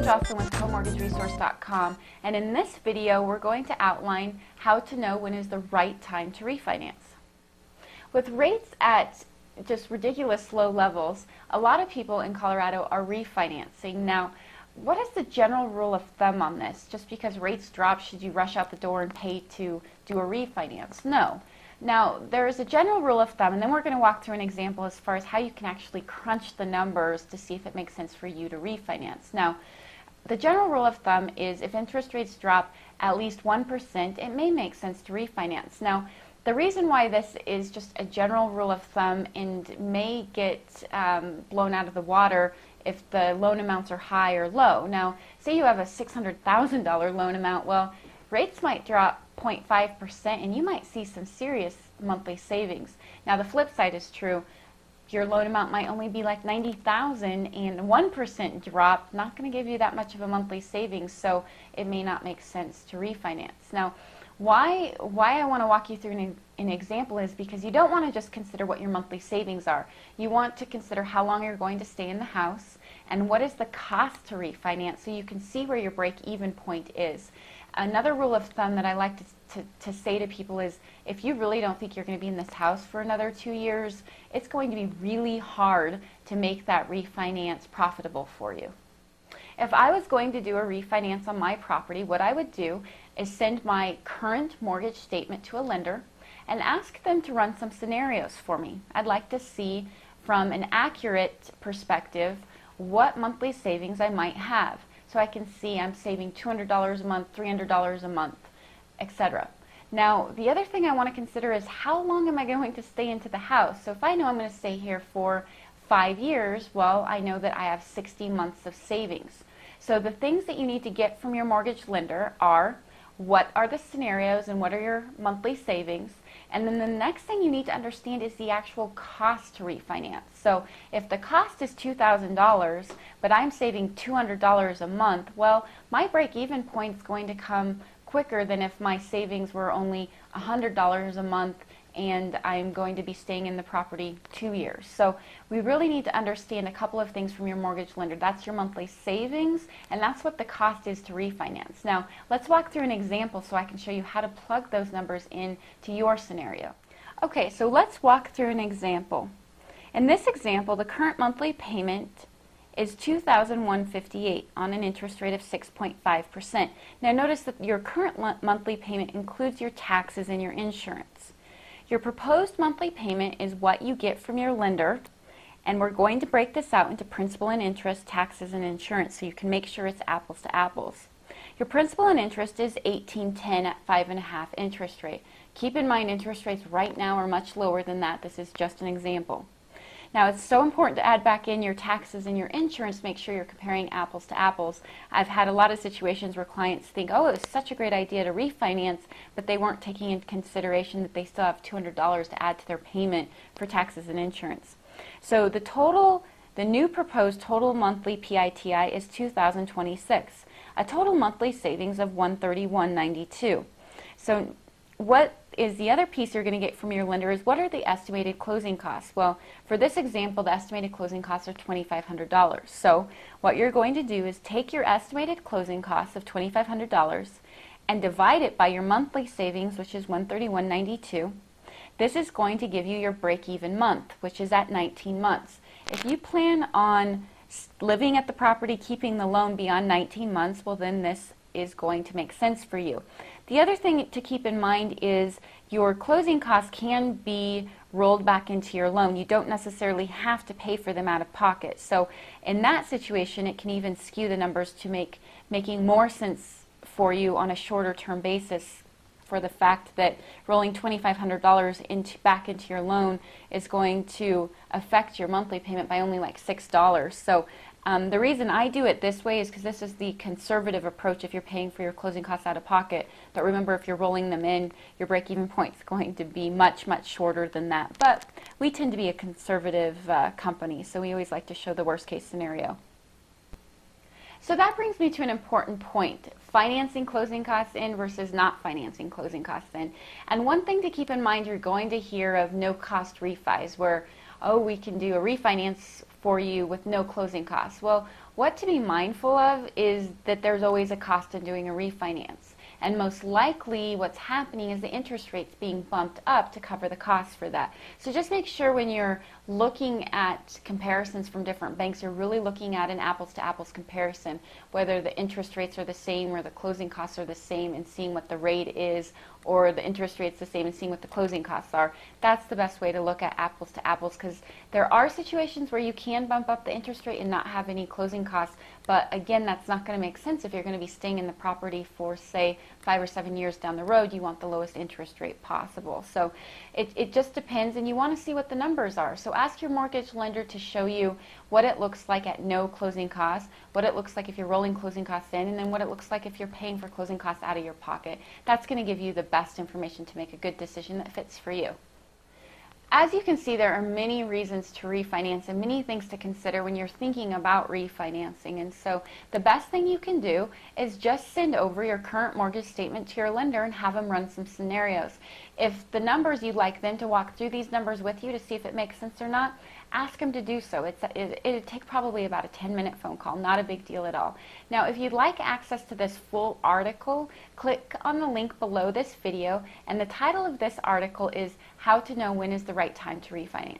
Jocelyn with homemortgageresource.com, and in this video we're going to outline how to know when is the right time to refinance. With rates at just ridiculous low levels, a lot of people in Colorado are refinancing. Now, what is the general rule of thumb on this? Just because rates drop, should you rush out the door and pay to do a refinance? No. Now, there is a general rule of thumb, and then we're going to walk through an example as far as how you can actually crunch the numbers to see if it makes sense for you to refinance. Now, the general rule of thumb is if interest rates drop at least 1%, it may make sense to refinance. Now, the reason why this is just a general rule of thumb and may get blown out of the water if the loan amounts are high or low. Now, say you have a $600,000 loan amount, well, rates might drop 0.5% and you might see some serious monthly savings. Now, the flip side is true. Your loan amount might only be like $90,000 and 1% drop, not going to give you that much of a monthly savings, so it may not make sense to refinance. Now, why I want to walk you through an example is because you don't want to just consider what your monthly savings are. You want to consider how long you're going to stay in the house and what is the cost to refinance so you can see where your break-even point is. Another rule of thumb that I like to say to people is if you really don't think you're going to be in this house for another 2 years, it's going to be really hard to make that refinance profitable for you. If I was going to do a refinance on my property, what I would do is send my current mortgage statement to a lender and ask them to run some scenarios for me. I'd like to see from an accurate perspective what monthly savings I might have. So I can see I'm saving $200 a month, $300 a month, etc. Now, the other thing I want to consider is how long am I going to stay into the house? So if I know I'm going to stay here for 5 years, well, I know that I have 60 months of savings. So the things that you need to get from your mortgage lender are what are the scenarios and what are your monthly savings? And then the next thing you need to understand is the actual cost to refinance. So if the cost is $2,000, but I'm saving $200 a month, well, my break-even point is going to come quicker than if my savings were only $100 a month and I'm going to be staying in the property 2 years. So we really need to understand a couple of things from your mortgage lender. That's your monthly savings, and that's what the cost is to refinance. Now, let's walk through an example so I can show you how to plug those numbers in to your scenario. Okay, so let's walk through an example. In this example, the current monthly payment is $2,158 on an interest rate of 6.5%. Now notice that your current monthly payment includes your taxes and your insurance. Your proposed monthly payment is what you get from your lender, and we're going to break this out into principal and interest, taxes, and insurance so you can make sure it's apples to apples. Your principal and interest is $1,810 at 5.5 interest rate. Keep in mind interest rates right now are much lower than that. This is just an example. Now, it's so important to add back in your taxes and your insurance, make sure you're comparing apples to apples. I've had a lot of situations where clients think, oh, it was such a great idea to refinance, but they weren't taking into consideration that they still have $200 to add to their payment for taxes and insurance. So the new proposed total monthly PITI is $2,026, a total monthly savings of $131.92. So what is the other piece you're going to get from your lender is what are the estimated closing costs? Well, for this example, the estimated closing costs are $2,500. So what you're going to do is take your estimated closing costs of $2,500 and divide it by your monthly savings, which is $131.92. This is going to give you your break-even month, which is at 19 months. If you plan on living at the property, keeping the loan beyond 19 months, well, then this is going to make sense for you. The other thing to keep in mind is your closing costs can be rolled back into your loan. You don't necessarily have to pay for them out of pocket. So in that situation, it can even skew the numbers to making more sense for you on a shorter term basis, for the fact that rolling $2,500 back into your loan is going to affect your monthly payment by only like $6. So the reason I do it this way is because this is the conservative approach if you're paying for your closing costs out of pocket. But remember, if you're rolling them in, your break-even point is going to be much, much shorter than that. But we tend to be a conservative company, so we always like to show the worst-case scenario. So that brings me to an important point, financing closing costs in versus not financing closing costs in. And one thing to keep in mind, you're going to hear of no-cost refis where, oh, we can do a refinance for you with no closing costs. Well, What to be mindful of is that there's always a cost in doing a refinance. And most likely what's happening is the interest rate's being bumped up to cover the costs for that. So just make sure when you're looking at comparisons from different banks, you're really looking at an apples to apples comparison, whether the interest rates are the same or the closing costs are the same, and seeing what the rate is, or the interest rate's the same and seeing what the closing costs are. That's the best way to look at apples to apples, because there are situations where you can bump up the interest rate and not have any closing costs, but again, that's not going to make sense if you're going to be staying in the property for, say, 5 or 7 years down the road. You want the lowest interest rate possible. So it just depends, and you want to see what the numbers are. So ask your mortgage lender to show you what it looks like at no closing costs, what it looks like if you're rolling closing costs in, and then what it looks like if you're paying for closing costs out of your pocket. That's going to give you the best information to make a good decision that fits for you. As you can see, there are many reasons to refinance and many things to consider when you're thinking about refinancing. And so the best thing you can do is just send over your current mortgage statement to your lender and have them run some scenarios. If the numbers, you'd like them to walk through these numbers with you to see if it makes sense or not, ask them to do so. It'd take probably about a 10-minute phone call, not a big deal at all. Now, if you'd like access to this full article, click on the link below this video, and the title of this article is How to Know When is the Right Time to Refinance.